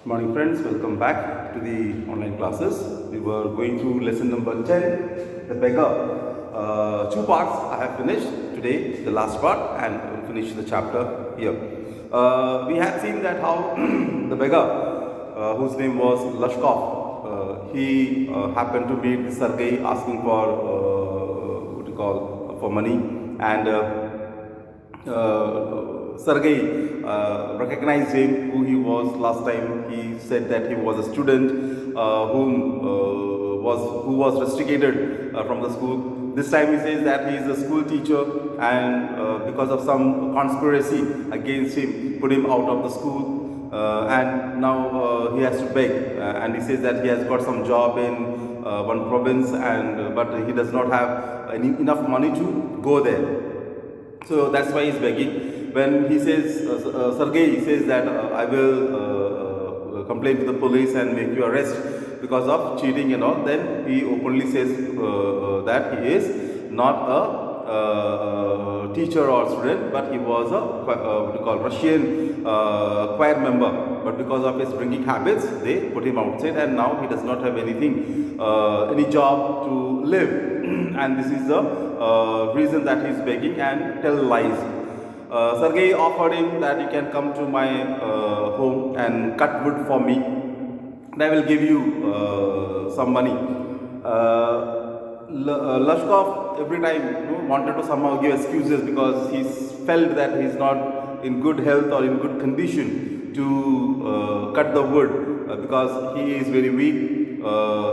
Good morning friends, welcome back to the online classes. We were going through lesson number 10, the beggar. Two parts I have finished today, the last part, and I will finish the chapter here. We had seen that how the beggar, whose name was Lashkov, he happened to meet Sergei asking for what you call for money, and Sergei recognized him, who he was last time. He said that he was a student who was rusticated from the school. This time he says that he is a school teacher, and because of some conspiracy against him, put him out of the school. And now he has to beg, and he says that he has got some job in one province, and but he does not have enough money to go there. So that's why he's begging. When he says, Sergei says that I will complain to the police and make you arrest because of cheating and all, then he openly says that he is not a teacher or student, but he was a what you call Russian choir member. But because of his drinking habits, they put him outside, and now he does not have anything, any job to live. And this is the reason that he is begging and tell lies. Sergei offered him that you can come to my home and cut wood for me, and I will give you some money. Lashkov every time wanted to somehow give excuses because he felt that he is not in good health or in good condition to cut the wood because he is very weak.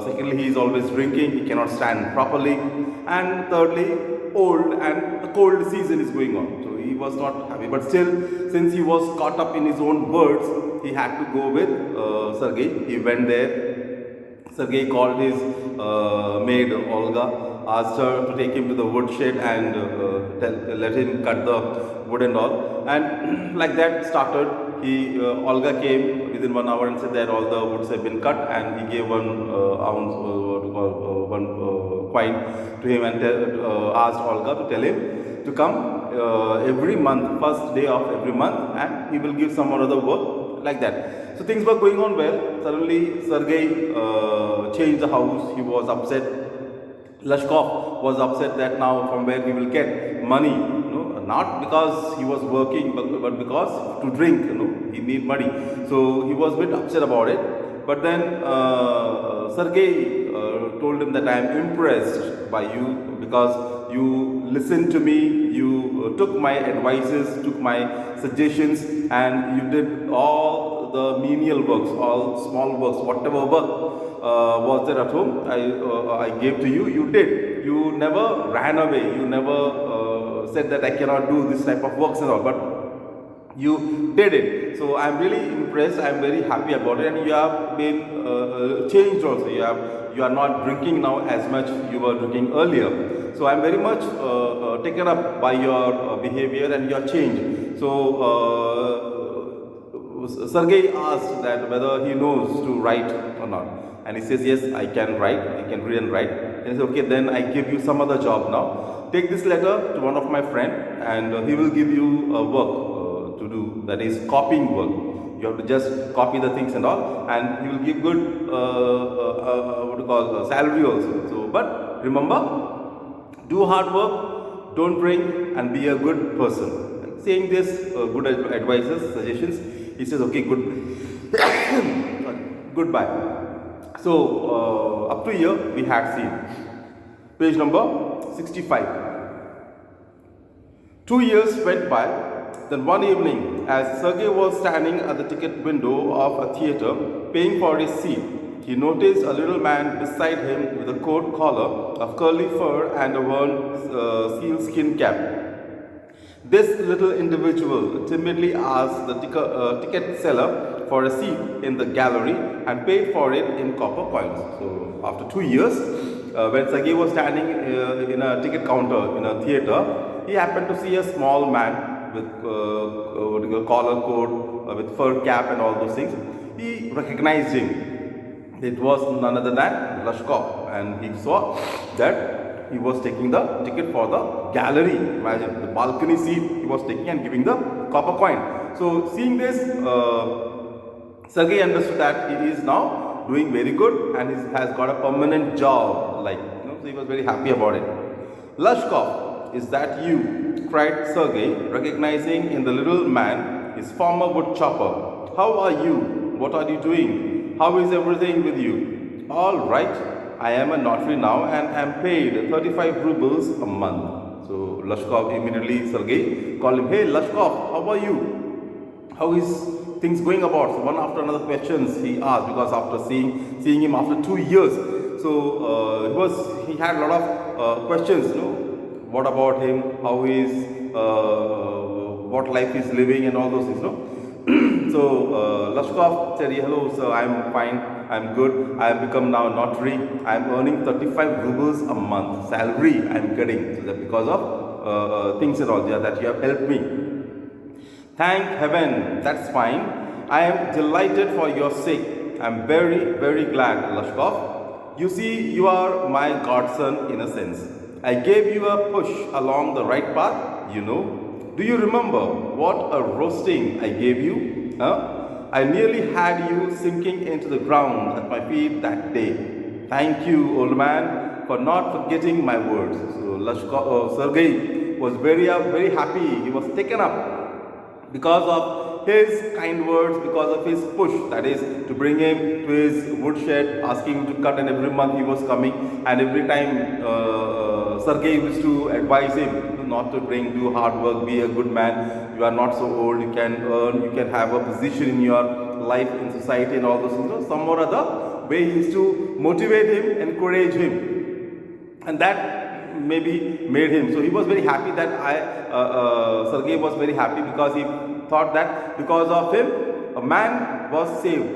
Secondly, he is always drinking, he cannot stand properly, and thirdly, old and the cold season is going on. So he was not happy, but still, since he was caught up in his own words, he had to go with Sergei. He went there. Sergei called his maid Olga, asked her to take him to the woodshed and let him cut the wood and all. And like that started. Olga came within 1 hour and said that all the woods have been cut, and he gave one ounce, one coin to him, and asked Olga to tell him to come every month, first day of every month, and he will give some or other work like that. So things were going on well. Suddenly Sergei changed the house. He was upset. Lashkov was upset that now from where he will get money. Not because he was working, but because to drink, he need money. So he was a bit upset about it. But then Sergei told him that I am impressed by you because you listened to me, you took my advices, took my suggestions, and you did all the menial works, all small works, whatever work was there at home, I gave to you, you did. You never ran away, you never said that I cannot do this type of works and all, but you did it. So I am really impressed, I am very happy about it, and you have been changed also. You are not drinking now as much you were drinking earlier. So I am very much taken up by your behavior and your change. So Sergei asked that whether he knows to write or not, and he says yes, I can write, I can read and write. And he says okay, then I give you some other job now. Take this letter to one of my friend, and he will give you a work to do, that is copying work. You have to just copy the things and all, and he will give good what you call salary also. So, but remember, do hard work, don't drink, and be a good person. Saying this good advices, suggestions, he says okay, good goodbye. So up to here we had seen page number 65. 2 years went by. Then one evening, as Sergei was standing at the ticket window of a theatre paying for his seat, he noticed a little man beside him with a coat collar of curly fur and a worn sealskin cap. This little individual timidly asked the ticket seller for a seat in the gallery and paid for it in copper coins. So after 2 years, when Sergei was standing in a ticket counter in a theatre, he happened to see a small man with collar coat, with fur cap and all those things. He recognized him. It was none other than Lashkov, and he saw that he was taking the ticket for the gallery. Imagine the balcony seat he was taking and giving the copper coin. So seeing this, Sergey understood that he is now doing very good and he has got a permanent job, like, so he was very happy about it. Lushkov, is that you? Cried Sergey, recognizing in the little man his former wood chopper. How are you? What are you doing? How is everything with you? All right. I am a notary now and am paid 35 rubles a month. So Lushkov immediately, Sergey called him, hey Lushkov, how are you? How is things going about? So one after another questions he asked, because after seeing him after 2 years, so he had a lot of questions. What about him? How is what life is living and all those things. So Lushkov said, hello sir, I am fine, I am good, I have become now notary, I am earning 35 rubles a month salary I am getting, so that because of things and all that you have helped me. Thank heaven, that's fine. I am delighted for your sake. I am very, very glad, Lushkov. You see, you are my godson in a sense. I gave you a push along the right path, Do you remember what a roasting I gave you? I nearly had you sinking into the ground at my feet that day. Thank you, old man, for not forgetting my words. So Sergey was very happy. He was taken up because of his kind words, because of his push, that is to bring him to his woodshed, asking him to cut, and every month he was coming, and every time Sergey used to advise him not to do hard work, be a good man, you are not so old, you can earn, you can have a position in your life in society and all those things. Some or other way he used to motivate him, encourage him, and that maybe made him. So he was very happy that Sergey was very happy, because he thought that because of him a man was saved.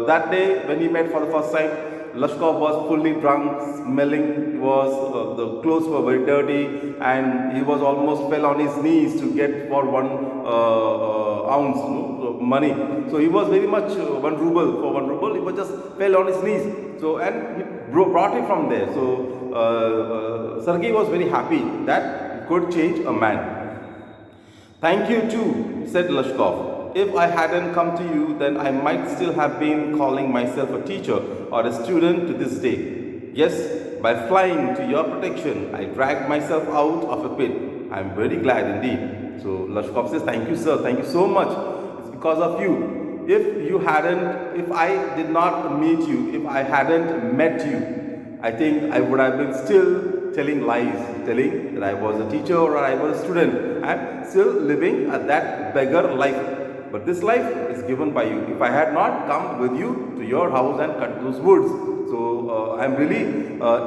That day when he met for the first time, Lushkov was fully drunk, smelling, the clothes were very dirty, and he was almost fell on his knees to get for 1 ounce money. So he was very much 1 ruble. For 1 ruble, he was just fell on his knees. So, and he brought it from there. So Sergey was very happy that he could change a man. Thank you too, said Lushkov. If I hadn't come to you, then I might still have been calling myself a teacher or a student to this day. Yes, by flying to your protection, I dragged myself out of a pit. I am very glad indeed. So Lushkov says, thank you sir, thank you so much. It's because of you. If I did not meet you, if I hadn't met you, I think I would have been still telling lies, telling that I was a teacher or I was a student, and still living at that beggar life. But this life is given by you. If I had not come with you to your house and cut those woods, so I am really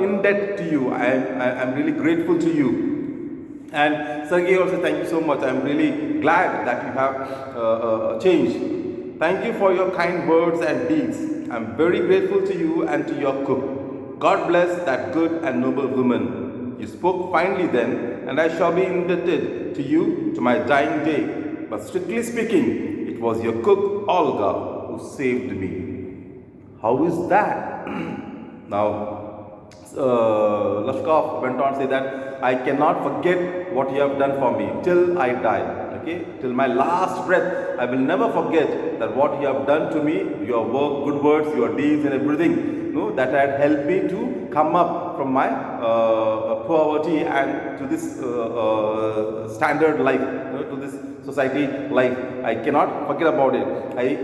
in debt to you. I am really grateful to you. And Sergey also, thank you so much. I am really glad that you have changed. Thank you for your kind words and deeds. I am very grateful to you and to your cook. God bless that good and noble woman. You spoke finely then, and I shall be indebted to you to my dying day. But strictly speaking, it was your cook, Olga, who saved me. How is that? Now, Lushkov went on to say that I cannot forget what you have done for me till I die. Okay, till my last breath, I will never forget that what you have done to me, your work, good words, your deeds, and everything. That had helped me to come up from my poverty and to this standard life, to this society life. I cannot forget about it.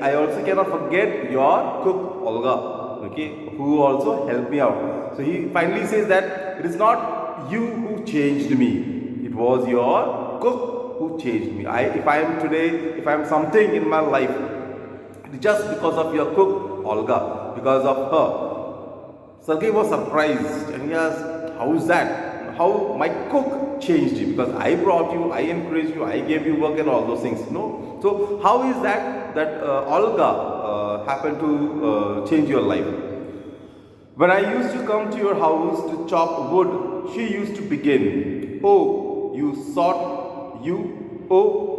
I also cannot forget your cook Olga, okay, who also helped me out. So he finally says that it is not you who changed me, it was your cook who changed me. If I am today, if I am something in my life, it is just because of your cook Olga, because of her. Sergey was surprised and he asked, how is that? How my cook changed you? Because I brought you, I encouraged you, I gave you work and all those things. No. So how is that Olga happened to change your life? When I used to come to your house to chop wood, she used to begin, oh,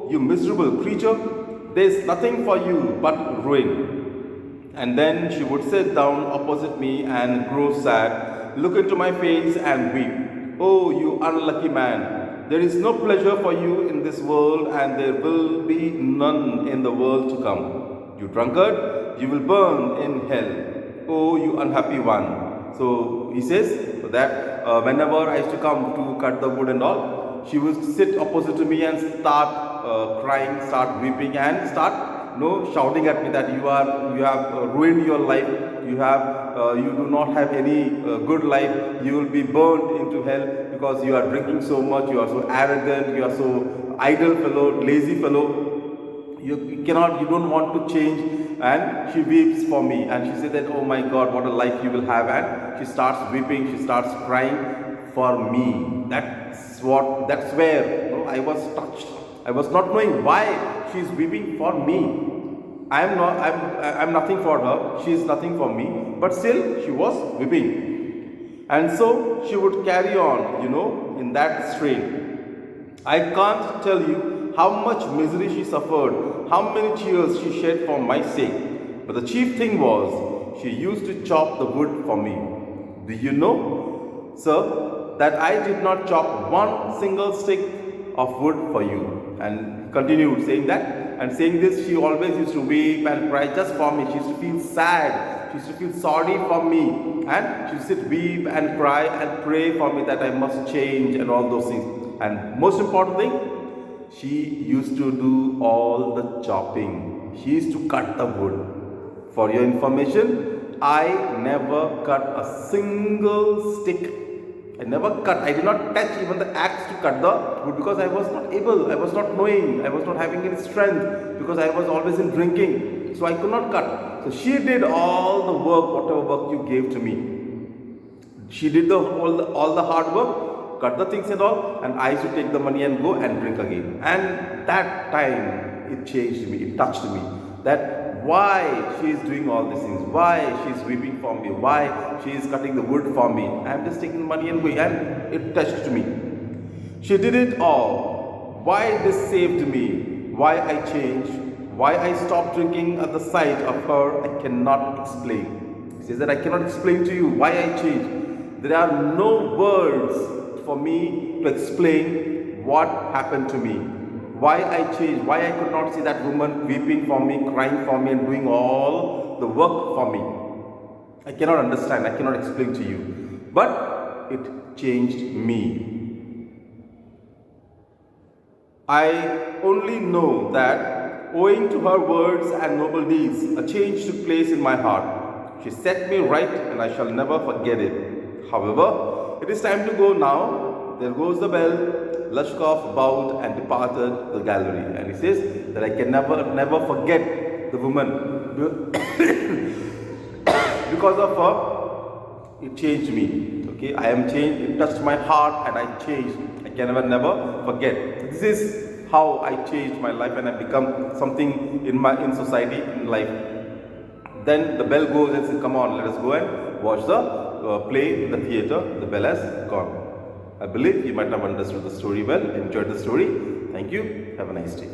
you miserable creature, there is nothing for you but ruin. And then she would sit down opposite me and grow sad, look into my face and weep. Oh, you unlucky man, there is no pleasure for you in this world, and there will be none in the world to come. You drunkard, you will burn in hell. Oh, you unhappy one. So he says that whenever I used to come to cut the wood and all, she would sit opposite to me and start crying, start weeping, and start shouting at me that you have ruined your life. You do not have any good life. You will be burned into hell because you are drinking so much. You are so arrogant. You are so idle fellow, lazy fellow. You don't want to change. And she weeps for me, and she said that, oh my God, what a life you will have. And she starts weeping, she starts crying for me. That's where I was touched. I was not knowing why she is weeping for me. I'm nothing for her, she is nothing for me, but still she was weeping. And so she would carry on, in that strain. I can't tell you how much misery she suffered, how many tears she shed for my sake. But the chief thing was, she used to chop the wood for me. Do you know, sir, that I did not chop one single stick of wood for you? And continued saying that, and saying this, she always used to weep and cry just for me. She used to feel sad, she used to feel sorry for me, and she used to weep and cry and pray for me that I must change and all those things. And most important thing, she used to do all the chopping. She used to cut the wood. For your information, I never cut a single stick. I never cut. I did not touch even the axe to cut the wood because I was not able. I was not knowing. I was not having any strength because I was always in drinking. So I could not cut. So she did all the work, whatever work you gave to me. She did all the hard work, cut the things and all, and I used to take the money and go and drink again. And that time it changed me. It touched me. That why she is doing all these things, why she is weeping for me, why she is cutting the wood for me. I am just taking the money and going, and it touched me. She did it all. Why this saved me, why I changed, why I stopped drinking at the sight of her, I cannot explain. He says that I cannot explain to you why I changed. There are no words for me to explain what happened to me. Why I changed, why I could not see that woman weeping for me, crying for me, and doing all the work for me. I cannot understand, I cannot explain to you. But it changed me. I only know that owing to her words and noble deeds, a change took place in my heart. She set me right, and I shall never forget it. However, it is time to go now. There goes the bell. Lashkov bowed and departed the gallery. And he says that I can never forget the woman. Because of her, it changed me. Okay, I am changed. It touched my heart and I changed. I can never forget. This is how I changed my life and I become something in society, in life. Then the bell goes and says, come on, let us go and watch the play in the theatre. The bell has gone. I believe you might have understood the story well, enjoyed the story. Thank you. Have a nice day.